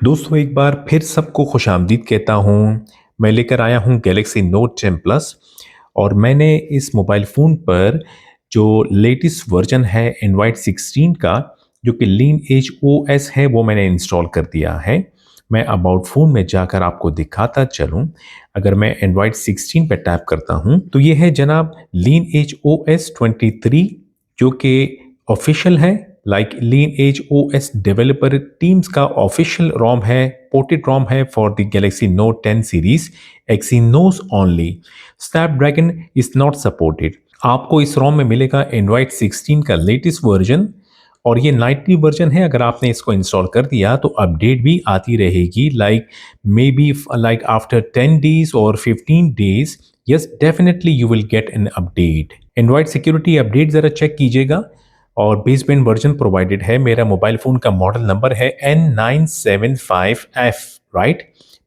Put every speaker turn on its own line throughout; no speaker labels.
दोस्तों एक बार फिर सबको खुशामदीद कहता हूँ। मैं लेकर आया हूँ गैलेक्सी नोट 10 प्लस और मैंने इस मोबाइल फ़ोन पर जो लेटेस्ट वर्जन है एंड्रॉयड 16 का जो कि लीन एज ओएस है वो मैंने इंस्टॉल कर दिया है। मैं अबाउट फ़ोन में जाकर आपको दिखाता चलूँ। अगर मैं एंड्रॉयड 16 पे टैप करता हूँ तो ये है जनाब लीन एज ओएस 23 जो कि ऑफिशियल है। लाइक लीन एज ओएस डेवलपर टीम्स का ऑफिशियल रोम है, पोर्टेड रोम है for the Galaxy note 10 series Exynos only. Snapdragon is not supported. आपको इस रोम में मिलेगा एंड्रॉयड 16 का लेटेस्ट वर्जन और ये नाइटली वर्जन है। अगर आपने इसको इंस्टॉल कर दिया तो अपडेट भी आती रहेगी like may be like after 10 days और 15 days. Yes definitely you will get an update. Android security update ज़रा चेक कीजिएगा और बेसबैंड वर्जन प्रोवाइडेड है। मेरा मोबाइल फ़ोन का मॉडल नंबर है N975F, right.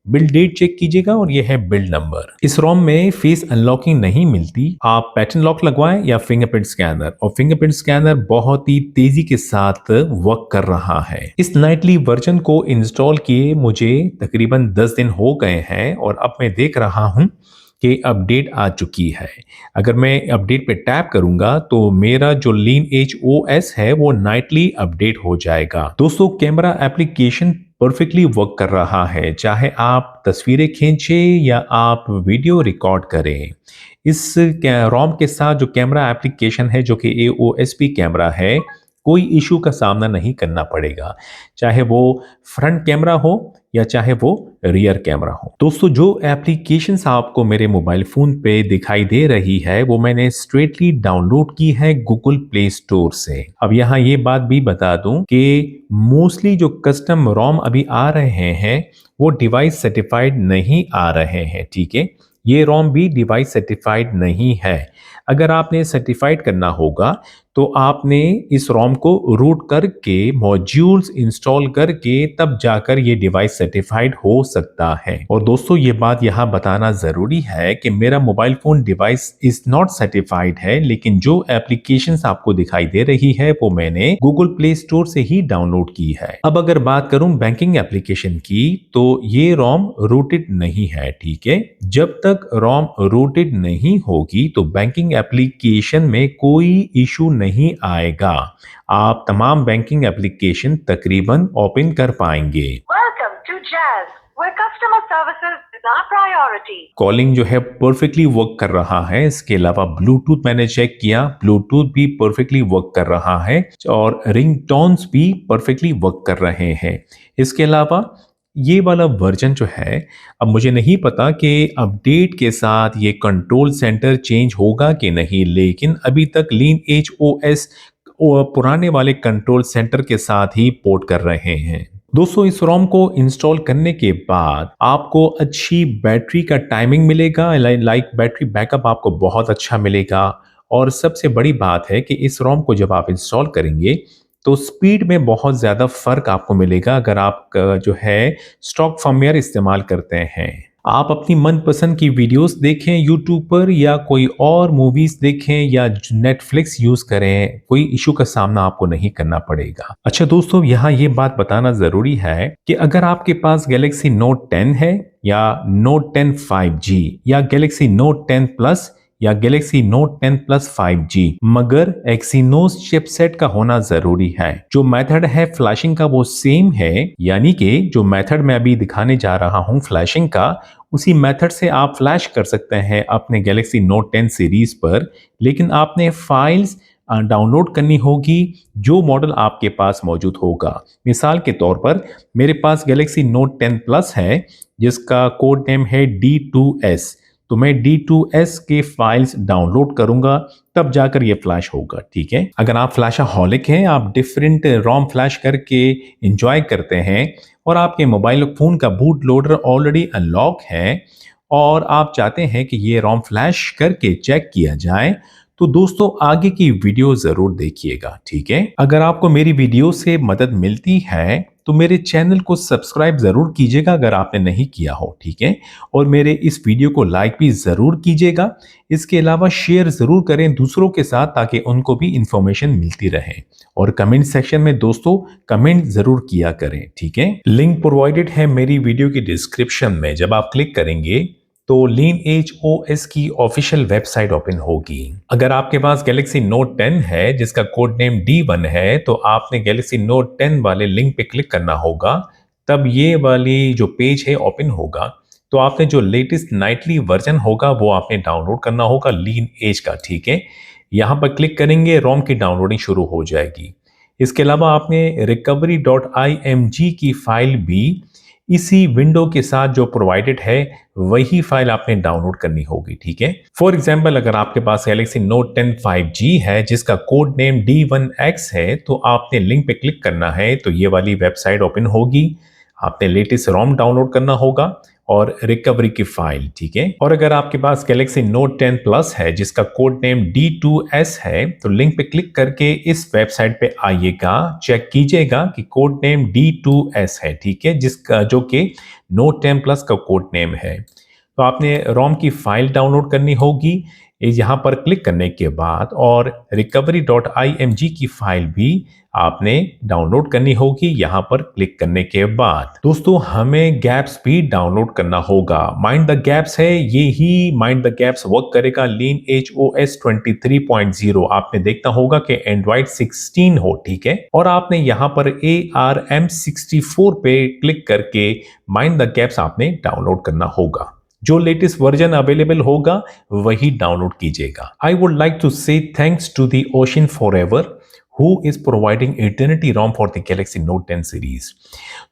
Build date check कीजिएगा और ये है बिल्ड नंबर। इस रोम में फेस अनलॉकिंग नहीं मिलती। आप पैटर्न लॉक लगवाएं या फिंगरप्रिंट स्कैनर, और फिंगरप्रिंट स्कैनर बहुत ही तेजी के साथ वर्क कर रहा है। इस नाइटली वर्जन को इंस्टॉल किए मुझे तकरीबन 10 दिन हो गए हैं और अब मैं देख रहा हूं कि अपडेट आ चुकी है। अगर मैं अपडेट पे टैप करूंगा तो मेरा जो लीन एज ओएस है वो नाइटली अपडेट हो जाएगा। दोस्तों कैमरा एप्लीकेशन परफेक्टली वर्क कर रहा है, चाहे आप तस्वीरें खींचें या आप वीडियो रिकॉर्ड करें। इस रोम के साथ जो कैमरा एप्लीकेशन है जो कि एओएसपी कैमरा है, कोई इशू का सामना नहीं करना पड़ेगा, चाहे वो फ्रंट कैमरा हो या चाहे वो रियर कैमरा हो। दोस्तों जो एप्लीकेशंस आपको मेरे मोबाइल फ़ोन पे दिखाई दे रही है वो मैंने स्ट्रेटली डाउनलोड की है गूगल प्ले स्टोर से। अब यहाँ ये बात भी बता दूं कि मोस्टली जो कस्टम रोम अभी आ रहे हैं वो डिवाइस सर्टिफाइड नहीं आ रहे हैं, ठीक है। ये रोम भी डिवाइस सर्टिफाइड नहीं है। अगर आपने सर्टिफाइड करना होगा तो आपने इस रोम को रूट करके मॉड्यूल्स इंस्टॉल करके तब जाकर ये डिवाइस सर्टिफाइड हो सकता है। और दोस्तों ये बात यहाँ बताना जरूरी है कि मेरा mobile phone device is not certified है, लेकिन जो एप्लीकेशंस आपको दिखाई दे रही है वो मैंने गूगल प्ले स्टोर से ही डाउनलोड की है। अब अगर बात करूं बैंकिंग एप्लीकेशन की तो ये रोम रूटेड नहीं है, ठीक है। जब तक रोम रूटेड नहीं होगी तो बैंकिंग एप्लीकेशन में कोई इशू नहीं आएगा। आप तमाम बैंकिंग एप्लीकेशन तकरीबन ओपन कर पाएंगे।
Welcome to Jazz, where customer services is our priority.
Calling जो है परफेक्टली वर्क कर रहा है। इसके अलावा ब्लूटूथ मैंने चेक किया, ब्लूटूथ भी परफेक्टली वर्क कर रहा है और रिंग टोन्स भी परफेक्टली वर्क कर रहे हैं। इसके अलावा ये वाला वर्जन जो है, अब मुझे नहीं पता कि अपडेट के साथ ये कंट्रोल सेंटर चेंज होगा कि नहीं, लेकिन अभी तक लीन एज ओएस पुराने वाले कंट्रोल सेंटर के साथ ही पोर्ट कर रहे हैं। दोस्तों इस रोम को इंस्टॉल करने के बाद आपको अच्छी बैटरी का टाइमिंग मिलेगा, लाइक बैटरी बैकअप आपको बहुत अच्छा मिलेगा। और सबसे बड़ी बात है कि इस रोम को जब आप इंस्टॉल करेंगे तो स्पीड में बहुत ज़्यादा फर्क आपको मिलेगा अगर आप जो है स्टॉक फर्मवेयर इस्तेमाल करते हैं। आप अपनी मनपसंद की वीडियोस देखें यूट्यूब पर या कोई और मूवीज देखें या नेटफ्लिक्स यूज करें, कोई इशू का सामना आपको नहीं करना पड़ेगा। अच्छा दोस्तों यहाँ ये बात बताना जरूरी है कि अगर आपके पास गैलेक्सी नोट 10 है या नोट 10 5G या गैलेक्सी नोट 10 प्लस या गैलेक्सी नोट 10 प्लस 5G, मगर एक्सीनोस चिपसेट का होना जरूरी है। जो मेथड है फ्लैशिंग का वो सेम है, यानी कि जो मेथड मैं अभी दिखाने जा रहा हूं फ्लैशिंग का, उसी मेथड से आप फ्लैश कर सकते हैं अपने गैलेक्सी नोट 10 सीरीज पर। लेकिन आपने फाइल्स डाउनलोड करनी होगी जो मॉडल आपके पास मौजूद होगा। मिसाल के तौर पर मेरे पास गैलेक्सी नोट 10 प्लस है जिसका कोड नेम है D2S, तो मैं D2S के फाइल्स डाउनलोड करूंगा तब जाकर ये फ्लैश होगा, ठीक है। अगर आप फ्लैशहॉलिक हैं, आप डिफरेंट रोम फ्लैश करके एंजॉय करते हैं और आपके मोबाइल फोन का बूट लोडर ऑलरेडी अनलॉक है और आप चाहते हैं कि ये रोम फ्लैश करके चेक किया जाए, तो दोस्तों आगे की वीडियो जरूर देखिएगा, ठीक है। अगर आपको मेरी वीडियो से मदद मिलती है तो मेरे चैनल को सब्सक्राइब ज़रूर कीजिएगा अगर आपने नहीं किया हो, ठीक है? और मेरे इस वीडियो को लाइक भी ज़रूर कीजिएगा। इसके अलावा शेयर ज़रूर करें दूसरों के साथ ताकि उनको भी इंफॉर्मेशन मिलती रहे। और कमेंट सेक्शन में दोस्तों कमेंट ज़रूर किया करें, ठीक है? लिंक प्रोवाइडेड है मेरी वीडियो की डिस्क्रिप्शन में। जब आप क्लिक करेंगे तो Lineage OS की ऑफिशियल वेबसाइट ओपन होगी। अगर आपके पास Galaxy Note 10 है जिसका कोड नेम D1 है तो आपने Galaxy Note 10 वाले लिंक पे क्लिक करना होगा, तब ये वाली जो पेज है ओपन होगा। तो आपने जो लेटेस्ट नाइटली वर्जन होगा वो आपने डाउनलोड करना होगा Lineage का, ठीक है? यहाँ पर क्लिक करेंगे, रोम की डाउनलोडिंग शुरू हो जाएगी। इसके अलावा आपने recovery.img की फाइल भी इसी विंडो के साथ जो प्रोवाइडेड है वही फाइल आपने डाउनलोड करनी होगी, ठीक है? फॉर एग्जाम्पल अगर आपके पास Galaxy Note 10 5G है जिसका कोड नेम D1X है तो आपने लिंक पे क्लिक करना है तो ये वाली वेबसाइट ओपन होगी। आपने लेटेस्ट रोम डाउनलोड करना होगा और रिकवरी की फाइल, ठीक है? और अगर आपके पास Galaxy Note 10 Plus है जिसका कोड नेम D2S है तो लिंक पे क्लिक करके इस वेबसाइट पे आइएगा, चेक कीजिएगा कि कोड नेम D2S है, ठीक है? जिसका जो कि Note 10 Plus का कोड नेम है। तो आपने रोम की फाइल डाउनलोड करनी होगी यहाँ पर क्लिक करने के बाद, और recovery.img की फाइल भी आपने डाउनलोड करनी होगी यहाँ पर क्लिक करने के बाद। दोस्तों हमें गैप्स भी डाउनलोड करना होगा। माइंड द गैप्स है, ये ही माइंड द गैप्स वर्क करेगा Lineage OS 23.0। आपने देखना होगा कि Android 16 हो, ठीक है? और आपने यहाँ पर ARM64 पे क्लिक करके माइंड द गैप्स आपने डाउनलोड करना होगा। जो लेटेस्ट वर्जन अवेलेबल होगा वही डाउनलोड कीजिएगा। I would like to say thanks to the ocean forever who is providing Eternity ROM for the Galaxy Note 10 series.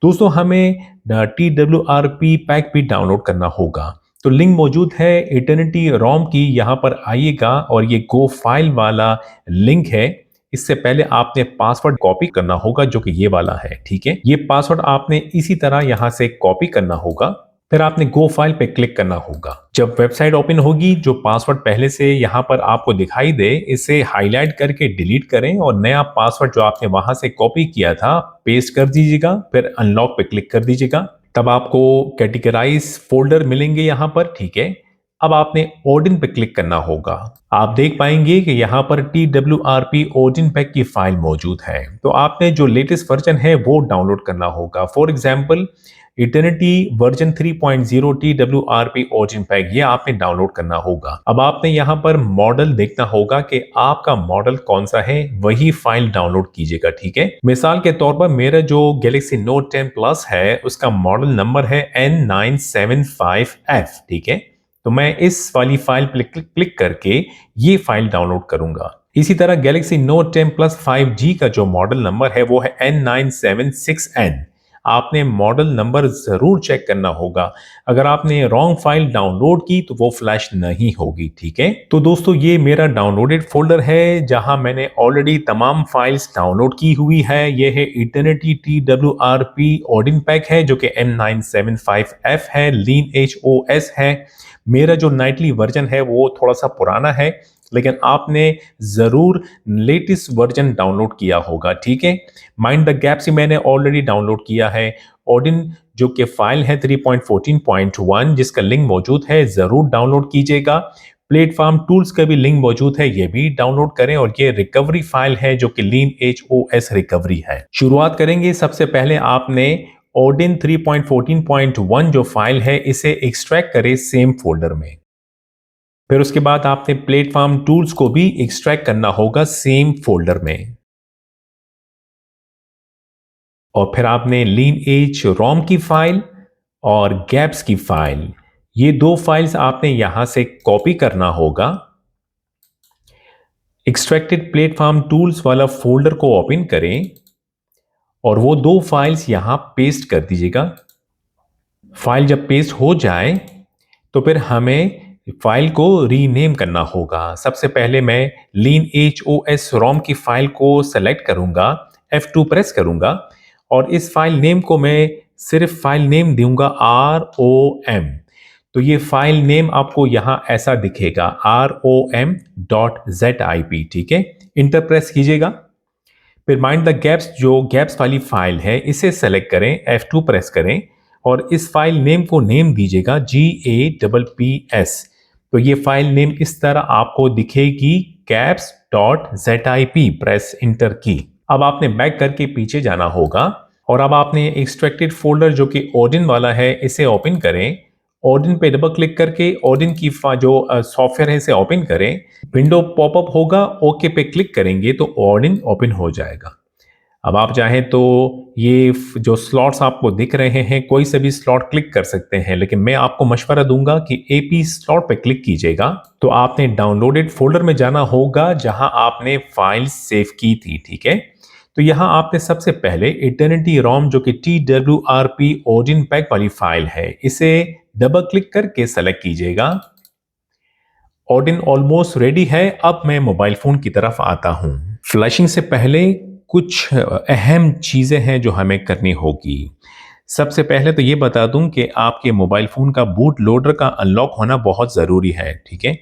दोस्तों हमें TWRP पैक भी डाउनलोड करना होगा, तो लिंक मौजूद है Eternity ROM की, यहाँ पर आइएगा और ये गो फाइल वाला लिंक है। इससे पहले आपने पासवर्ड कॉपी करना होगा जो कि ये वाला है, ठीक है? ये पासवर्ड आपने इसी तरह यहाँ से कॉपी करना होगा, फिर आपने गो फाइल पे क्लिक करना होगा। जब वेबसाइट ओपन होगी जो पासवर्ड पहले से यहाँ पर आपको दिखाई दे इसे हाईलाइट करके डिलीट करें और नया पासवर्ड जो आपने वहां से कॉपी किया था पेस्ट कर दीजिएगा, फिर अनलॉक पे क्लिक कर दीजिएगा। तब आपको कैटेगराइज फोल्डर मिलेंगे यहाँ पर, ठीक है? अब आपने ओडिन पे क्लिक करना होगा। आप देख पाएंगे कि यहाँ पर TWRP ओडिन पैक की फाइल मौजूद है। तो आपने जो लेटेस्ट वर्जन है वो डाउनलोड करना होगा। For example eternity version 3.0 TWRP origin pack, ये आपने डाउनलोड करना होगा। अब आपने यहाँ पर मॉडल देखना होगा कि आपका मॉडल कौन सा है, वही फाइल डाउनलोड कीजिएगा, ठीक है? मिसाल के तौर पर मेरा जो Galaxy Note 10 Plus है उसका मॉडल नंबर है N975F, ठीक है? तो मैं इस वाली फाइल पर क्लिक करके ये फाइल डाउनलोड करूंगा। इसी तरह Galaxy Note 10 Plus 5G का जो मॉडल नंबर है वो है N976N। आपने मॉडल नंबर जरूर चेक करना होगा। अगर आपने रॉन्ग फाइल डाउनलोड की तो वो फ्लैश नहीं होगी, ठीक है? तो दोस्तों ये मेरा डाउनलोडेड फोल्डर है जहां मैंने ऑलरेडी तमाम फाइल्स डाउनलोड की हुई है। ये है इटर्निटी TWRP ओडिन पैक है जो कि N975F है, Lineage OS है। मेरा जो नाइटली वर्जन है वो थोड़ा सा पुराना है, लेकिन आपने जरूर लेटेस्ट वर्जन डाउनलोड किया होगा, ठीक है? माइंड द गैप्स ही मैंने ऑलरेडी डाउनलोड किया है। ओडिन जो कि फाइल है 3.14.1 जिसका लिंक मौजूद है, जरूर डाउनलोड कीजिएगा। प्लेटफॉर्म टूल्स का भी लिंक मौजूद है, ये भी डाउनलोड करें। और ये रिकवरी फाइल है जो कि Lineage OS रिकवरी है। शुरुआत करेंगे, सबसे पहले आपने ओडिन 3.14.1 जो फाइल है इसे एक्सट्रैक्ट करें सेम फोल्डर में। फिर उसके बाद आपने प्लेटफॉर्म टूल्स को भी एक्सट्रैक्ट करना होगा सेम फोल्डर में। और फिर आपने Lineage ROM की फाइल और गैप्स की फाइल, ये दो फाइल्स आपने यहां से कॉपी करना होगा। एक्सट्रैक्टेड प्लेटफॉर्म टूल्स वाला फोल्डर को ओपन करें और वो दो फाइल्स यहां पेस्ट कर दीजिएगा। फाइल जब पेस्ट हो जाए तो फिर हमें फाइल को रीनेम करना होगा। सबसे पहले मैं Lineage OS ROM की फाइल को सेलेक्ट करूंगा, F2 प्रेस करूंगा और इस फाइल नेम को मैं सिर्फ फाइल नेम दूंगा ROM। तो ये फाइल नेम आपको यहां ऐसा दिखेगा ROM.zip, ठीक है? इंटर प्रेस कीजिएगा। फिर माइंड द गैप्स, जो गैप्स वाली फाइल है इसे सेलेक्ट करें, F2 प्रेस करें और इस फाइल नेम को नेम दीजिएगा GAPPS। तो ये फाइल नेम इस तरह आपको दिखेगी, gaps.zip। प्रेस इंटर की। अब आपने बैक करके पीछे जाना होगा और अब आपने एक्सट्रैक्टेड फोल्डर जो कि ओडिन वाला है इसे ओपन करें। ओडिन पे डबल क्लिक करके ओडिन की जो सॉफ्टवेयर है इसे ओपन करें। विंडो पॉपअप होगा, ओके पे क्लिक करेंगे तो ओडिन ओपन हो जाएगा। अब आप चाहें तो ये जो स्लॉट्स आपको दिख रहे हैं कोई से भी स्लॉट क्लिक कर सकते हैं, लेकिन मैं आपको मशवरा दूंगा कि एपी स्लॉट पे क्लिक कीजिएगा। तो आपने डाउनलोडेड फोल्डर में जाना होगा जहां आपने फाइल सेव की थी, ठीक है। तो यहां आपने सबसे पहले इटर्निटी रोम जो कि TWRP ओडिन पैक वाली फाइल है इसे डबल क्लिक करके सेलेक्ट कीजिएगा। ओडिन ऑलमोस्ट रेडी है। अब मैं मोबाइल फोन की तरफ आता हूं। फ्लैशिंग से पहले कुछ अहम चीजें हैं जो हमें करनी होगी। सबसे पहले तो ये बता दूं कि आपके मोबाइल फोन का बूट लोडर का अनलॉक होना बहुत जरूरी है, ठीक है।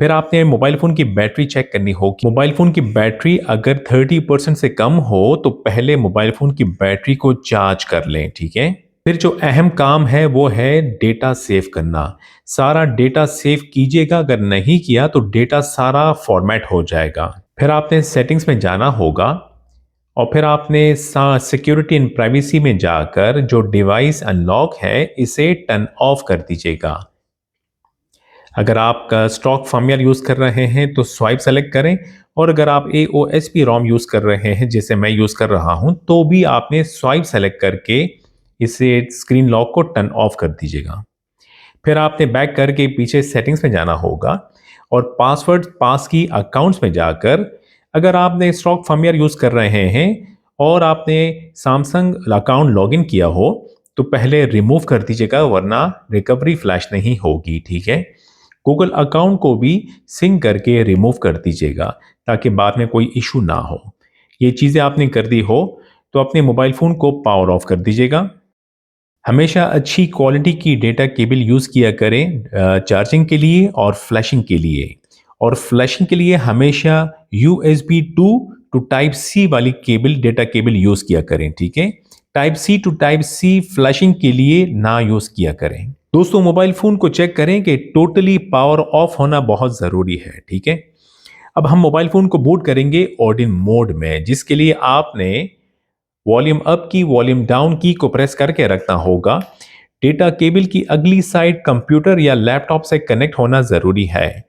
फिर आपने मोबाइल फोन की बैटरी चेक करनी होगी। मोबाइल फोन की बैटरी अगर 30% से कम हो तो पहले मोबाइल फोन की बैटरी को चार्ज कर लें, ठीक है। फिर जो अहम काम है वो है डेटा सेव करना। सारा डेटा सेव कीजिएगा, अगर नहीं किया तो डेटा सारा फॉर्मेट हो जाएगा। फिर आपने सेटिंग्स में जाना होगा और फिर आपने सिक्योरिटी एंड प्राइवेसी में जाकर जो डिवाइस अनलॉक है इसे टर्न ऑफ कर दीजिएगा। अगर आप स्टॉक फर्मवेयर यूज कर रहे हैं तो स्वाइप सेलेक्ट करें और अगर आप AOSP रोम यूज कर रहे हैं जैसे मैं यूज कर रहा हूं तो भी आपने स्वाइप सेलेक्ट करके इसे स्क्रीन लॉक को टर्न ऑफ कर दीजिएगा। फिर आपने बैक करके पीछे सेटिंग्स में जाना होगा और पासवर्ड पास की अकाउंट्स में जाकर अगर आपने स्टॉक फर्मवेयर यूज कर रहे हैं और आपने सैमसंग अकाउंट लॉगिन किया हो तो पहले रिमूव कर दीजिएगा, वरना रिकवरी फ्लैश नहीं होगी, ठीक है। गूगल अकाउंट को भी सिंक करके रिमूव कर दीजिएगा ताकि बाद में कोई इशू ना हो। ये चीज़ें आपने कर दी हो तो अपने मोबाइल फ़ोन को पावर ऑफ कर दीजिएगा। हमेशा अच्छी क्वालिटी की डेटा केबल यूज़ किया करें चार्जिंग के लिए और फ्लैशिंग के लिए। और फ्लैशिंग के लिए हमेशा USB 2 टू टाइप सी वाली केबल, डेटा केबल यूज़ किया करें, ठीक है। Type C to type C flashing के लिए ना यूज़ किया करें। दोस्तों मोबाइल फ़ोन को चेक करें कि टोटली पावर ऑफ होना बहुत ज़रूरी है, ठीक है। अब हम मोबाइल फ़ोन को बूट करेंगे ऑडिन मोड में, जिसके लिए आपने वॉल्यूम अप की वॉल्यूम डाउन की को प्रेस करके रखना होगा। डेटा केबल की अगली साइड कंप्यूटर या लैपटॉप से कनेक्ट होना ज़रूरी है।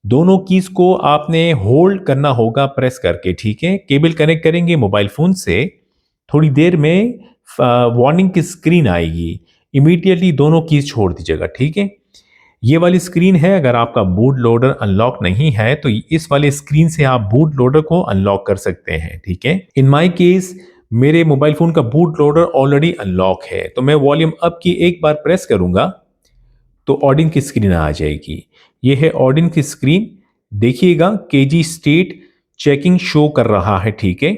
दोनों कीज को आपने होल्ड करना होगा प्रेस करके, ठीक है। केबल कनेक्ट करेंगे मोबाइल फ़ोन से, थोड़ी देर में वार्निंग की स्क्रीन आएगी, इमीडिएटली दोनों कीज छोड़ दीजिएगा, ठीक है। ये वाली स्क्रीन है, अगर आपका बूट लोडर अनलॉक नहीं है तो इस वाले स्क्रीन से आप बूट लोडर को अनलॉक कर सकते हैं, ठीक है। इन माय केस मेरे मोबाइल फोन का बूट लोडर ऑलरेडी अनलॉक है तो मैं वॉल्यूम अप की एक बार प्रेस करूंगा तो ऑडिन की स्क्रीन आ जाएगी। ये है ऑडिन की स्क्रीन, देखिएगा केजी स्टेट चेकिंग शो कर रहा है, ठीक है।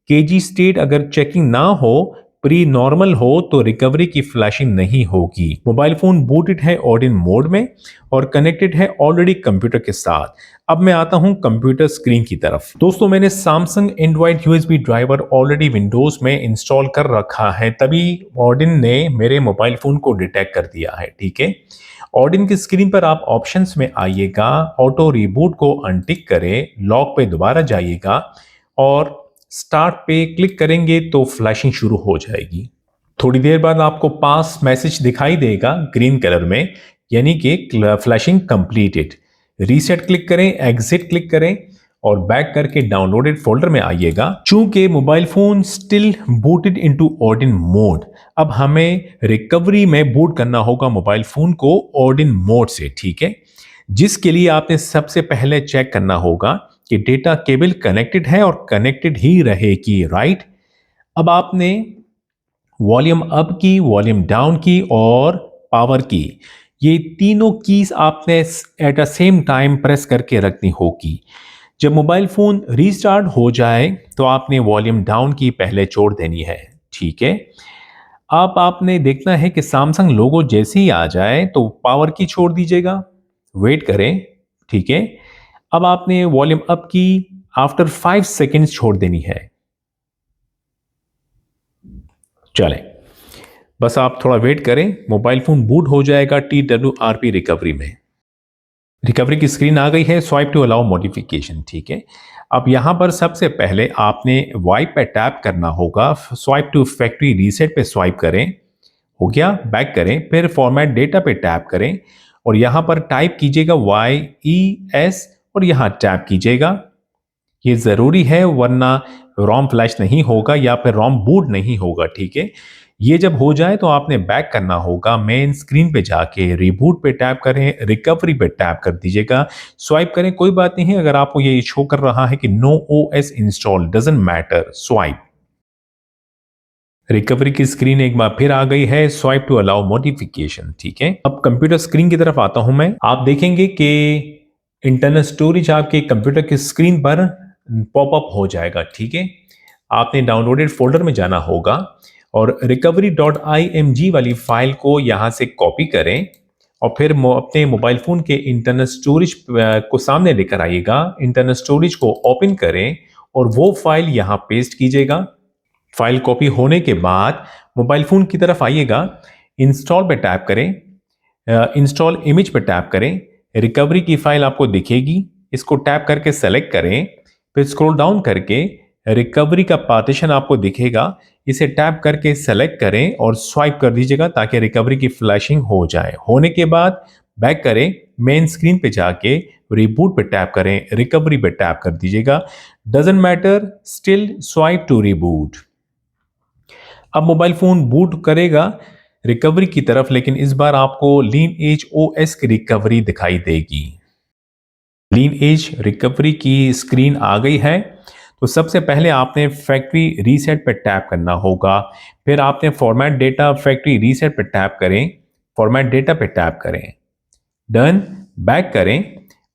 केजी स्टेट अगर चेकिंग ना हो, प्री नॉर्मल हो तो रिकवरी की फ्लैशिंग नहीं होगी। मोबाइल फोन बूटेड है ऑडिन मोड में और कनेक्टेड है ऑलरेडी कंप्यूटर के साथ। अब मैं आता हूं कंप्यूटर स्क्रीन की तरफ। दोस्तों मैंने Samsung Android USB driver already Windows में इंस्टॉल कर रखा है, तभी ऑडिन ने मेरे मोबाइल फोन को डिटेक्ट कर दिया है, ठीक है। ऑडिन की स्क्रीन पर आप ऑप्शंस में आइएगा, ऑटो रिबूट को अनटिक करें, लॉक पे दोबारा जाइएगा और स्टार्ट पे क्लिक करेंगे तो फ्लैशिंग शुरू हो जाएगी। थोड़ी देर बाद आपको पास मैसेज दिखाई देगा ग्रीन कलर में, यानी कि फ्लैशिंग कंप्लीटेड। रीसेट क्लिक करें, एग्जिट क्लिक करें और बैक करके डाउनलोडेड फोल्डर में आइएगा। चूंकि mobile phone still booted into ऑडिन mode, अब हमें रिकवरी में बूट करना होगा मोबाइल फोन को ऑडिन मोड से, ठीक है। जिसके लिए आपने सबसे पहले चेक करना होगा कि डेटा केबल कनेक्टेड है और कनेक्टेड ही रहेगी, राइट। अब आपने वॉल्यूम अप की, वॉल्यूम डाउन की और पावर की, ये तीनों कीज आपने at a same time press करके रखनी होगी। जब मोबाइल फोन रीस्टार्ट हो जाए तो आपने वॉल्यूम डाउन की पहले छोड़ देनी है, ठीक है। अब आपने देखना है कि सैमसंग लोगो जैसे ही आ जाए तो पावर की छोड़ दीजिएगा, वेट करें, ठीक है। अब आपने वॉल्यूम अप की आफ्टर 5 सेकेंड्स छोड़ देनी है। चलें, बस आप थोड़ा वेट करें, मोबाइल फ़ोन बूट हो जाएगा TWRP रिकवरी में। रिकवरी की स्क्रीन आ गई है, स्वाइप टू अलाउ मॉडिफिकेशन, ठीक है। अब यहाँ पर सबसे पहले आपने वाइप पे टैप करना होगा, स्वाइप टू फैक्ट्री रीसेट पे स्वाइप करें, हो गया, बैक करें, फिर फॉर्मेट डेटा पे टैप करें और यहाँ पर टाइप कीजिएगा YES और यहाँ टैप कीजिएगा। ये ज़रूरी है वरना रोम फ्लैश नहीं होगा या फिर रोम बूट नहीं होगा, ठीक है। ये जब हो जाए तो आपने बैक करना होगा, मेन स्क्रीन पे जाके रिबूट पे टैप करें, रिकवरी पे टैप कर दीजिएगा, स्वाइप करें, कोई बात नहीं है। अगर आपको ये शो कर रहा है कि no OS install, doesn't matter, swipe. Recovery की स्क्रीन एक बार फिर आ गई है, स्वाइप टू अलाउ मॉडिफिकेशन, ठीक है। अब कंप्यूटर स्क्रीन की तरफ आता हूं मैं। आप देखेंगे कि इंटरनल स्टोरेज आपके कंप्यूटर की स्क्रीन पर पॉपअप हो जाएगा, ठीक है। आपने डाउनलोडेड फोल्डर में जाना होगा और recovery.img वाली फाइल को यहां से कॉपी करें और फिर अपने मोबाइल फोन के इंटरनल स्टोरेज को सामने लेकर आइएगा, इंटरनल स्टोरेज को ओपन करें और वो फाइल यहां पेस्ट कीजिएगा। फाइल कॉपी होने के बाद मोबाइल फ़ोन की तरफ आइएगा, इंस्टॉल पे टैप करें, इंस्टॉल इमेज पे टैप करें, रिकवरी की फाइल आपको दिखेगी, इसको टैप करके सेलेक्ट करें, फिर स्क्रॉल डाउन करके रिकवरी का पार्टीशन आपको दिखेगा, इसे टैप करके सेलेक्ट करें और स्वाइप कर दीजिएगा ताकि रिकवरी की फ्लैशिंग हो जाए। होने के बाद बैक करें, मेन स्क्रीन पे जाके रिबूट पे टैप करें, रिकवरी पे टैप कर दीजिएगा, doesn't matter, still swipe to reboot. अब मोबाइल फोन बूट करेगा रिकवरी की तरफ, लेकिन इस बार आपको लीन एज OS की रिकवरी दिखाई देगी। लीन एज रिकवरी की स्क्रीन आ गई है, तो सबसे पहले आपने फैक्ट्री रीसेट पर टैप करना होगा, फिर आपने फॉर्मेट डेटा फैक्ट्री रीसेट पर टैप करें, फॉर्मेट डेटा पे टैप करें, डन, बैक करें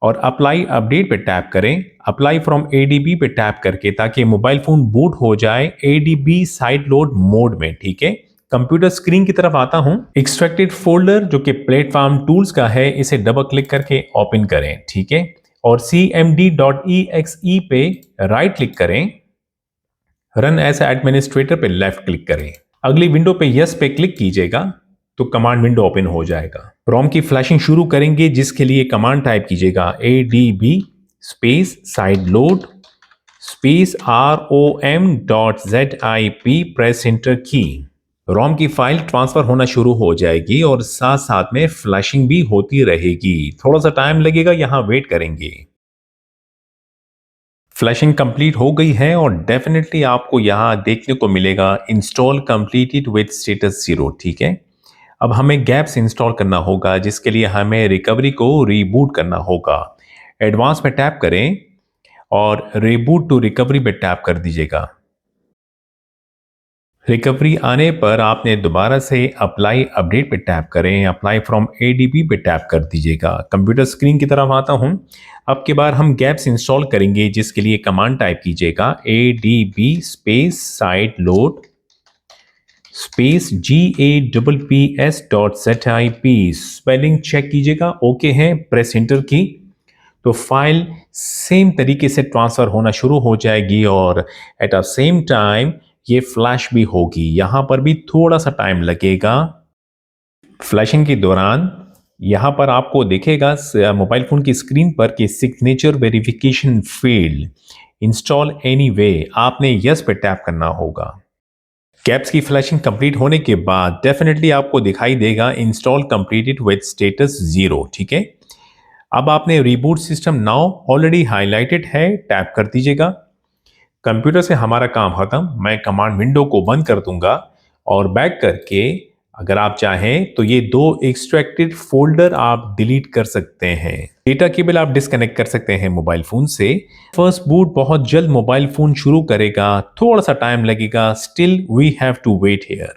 और अप्लाई अपडेट पे टैप करें, अप्लाई फ्रॉम ADB पे टैप करके, ताकि मोबाइल फोन बूट हो जाए ADB साइड लोड मोड में, ठीक है। कंप्यूटर स्क्रीन की तरफ आता हूं। एक्सट्रैक्टेड फोल्डर जो कि प्लेटफॉर्म टूल्स का है, इसे डबल क्लिक करके ओपन करें, ठीक है, और cmd.exe पे राइट क्लिक करें, रन एज एडमिनिस्ट्रेटर पे लेफ्ट क्लिक करें, अगली विंडो पे यस पे क्लिक कीजिएगा तो कमांड विंडो ओपन हो जाएगा। रोम की फ्लैशिंग शुरू करेंगे, जिसके लिए कमांड टाइप कीजिएगा ADB space side load space ROM.zip, press enter की। रोम की फाइल ट्रांसफर होना शुरू हो जाएगी और साथ साथ में फ्लैशिंग भी होती रहेगी। थोड़ा सा टाइम लगेगा, यहां वेट करेंगे। फ्लैशिंग कंप्लीट हो गई है और डेफिनेटली आपको यहां देखने को मिलेगा इंस्टॉल कंप्लीटेड विद स्टेटस 0, ठीक है। अब हमें गैप्स इंस्टॉल करना होगा, जिसके लिए हमें रिकवरी को रीबूट करना होगा। एडवांस में टैप करें और रीबूट टू रिकवरी पे टैप कर दीजिएगा। रिकवरी आने पर आपने दोबारा से अप्लाई अपडेट पे टैप करें, अप्लाई फ्रॉम ADB पे टैप कर दीजिएगा। कंप्यूटर स्क्रीन की तरफ आता हूं। अब की बार हम गैप्स इंस्टॉल करेंगे, जिसके लिए कमांड टाइप कीजिएगा ADB space side load space GAPPS.zip, spelling check कीजिएगा, ओके है, प्रेस एंटर की, तो फाइल सेम तरीके से ट्रांसफर होना शुरू हो जाएगी और एट अ सेम टाइम ये फ्लैश भी होगी। यहां पर भी थोड़ा सा टाइम लगेगा। फ्लैशिंग के दौरान यहां पर आपको दिखेगा मोबाइल फोन की स्क्रीन पर कि signature verification field install anyway, आपने यस पे टैप करना होगा। कैप्स की फ्लैशिंग कंप्लीट होने के बाद डेफिनेटली आपको दिखाई देगा इंस्टॉल कंप्लीटेड विद स्टेटस 0, ठीक है। अब आपने reboot system now already highlighted है, टैप कर दीजिएगा। कंप्यूटर से हमारा काम खत्म, मैं कमांड विंडो को बंद कर दूंगा और बैक करके अगर आप चाहें तो ये 2 एक्सट्रैक्टेड फोल्डर आप डिलीट कर सकते हैं। डेटा केबल आप डिस्कनेक्ट कर सकते हैं मोबाइल फोन से। फर्स्ट बूट बहुत जल्द मोबाइल फोन शुरू करेगा, थोड़ा सा टाइम लगेगा, still we have to wait here.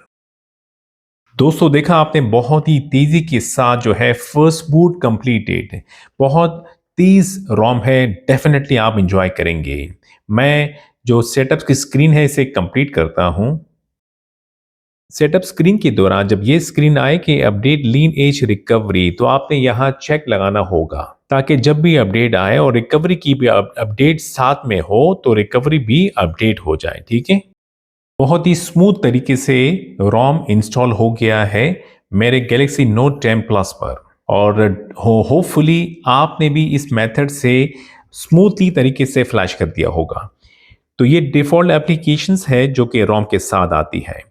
दोस्तों देखा आपने, बहुत ही तेजी के साथ जो है फर्स्ट बूट कंप्लीटेड, बहुत तेज रोम है, डेफिनेटली आप इंजॉय करेंगे। मैं जो सेटअप की स्क्रीन है इसे कंप्लीट करता हूं। सेटअप स्क्रीन के दौरान जब ये स्क्रीन आए कि अपडेट लीन एज रिकवरी, तो आपने यहां चेक लगाना होगा ताकि जब भी अपडेट आए और रिकवरी की भी अपडेट साथ में हो तो रिकवरी भी अपडेट हो जाए, ठीक है। बहुत ही स्मूथ तरीके से रोम इंस्टॉल हो गया है मेरे गैलेक्सी नोट 10 प्लस पर और होपफुली आपने भी इस मेथड से स्मूथली तरीके से फ्लैश कर दिया होगा। तो ये डिफ़ॉल्ट एप्लीकेशंस है जो कि रोम के साथ आती है।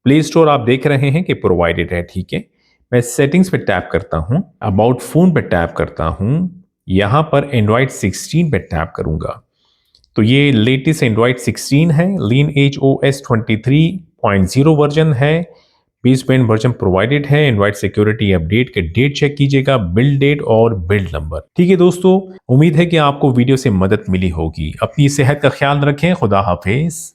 प्ले स्टोर आप देख रहे हैं कि प्रोवाइडेड है, ठीक है। मैं सेटिंग्स पे टैप करता हूँ, अबाउट फ़ोन पे टैप करता हूँ, यहाँ पर एंड्रॉइड 16 पे टैप करूँगा। तो ये लेटेस्ट एंड्रॉइड 16 है, लीन एज ओएस 23.0 वर्जन है, बेस बैंड वर्जन प्रोवाइडेड है। एंड्रॉइड सिक्योरिटी अपडेट के डेट चेक कीजिएगा, बिल्ड डेट और बिल्ड नंबर। ठीक है दोस्तों, उम्मीद है कि आपको वीडियो से मदद मिली होगी। अपनी सेहत का ख्याल रखें। खुदा हाफिज।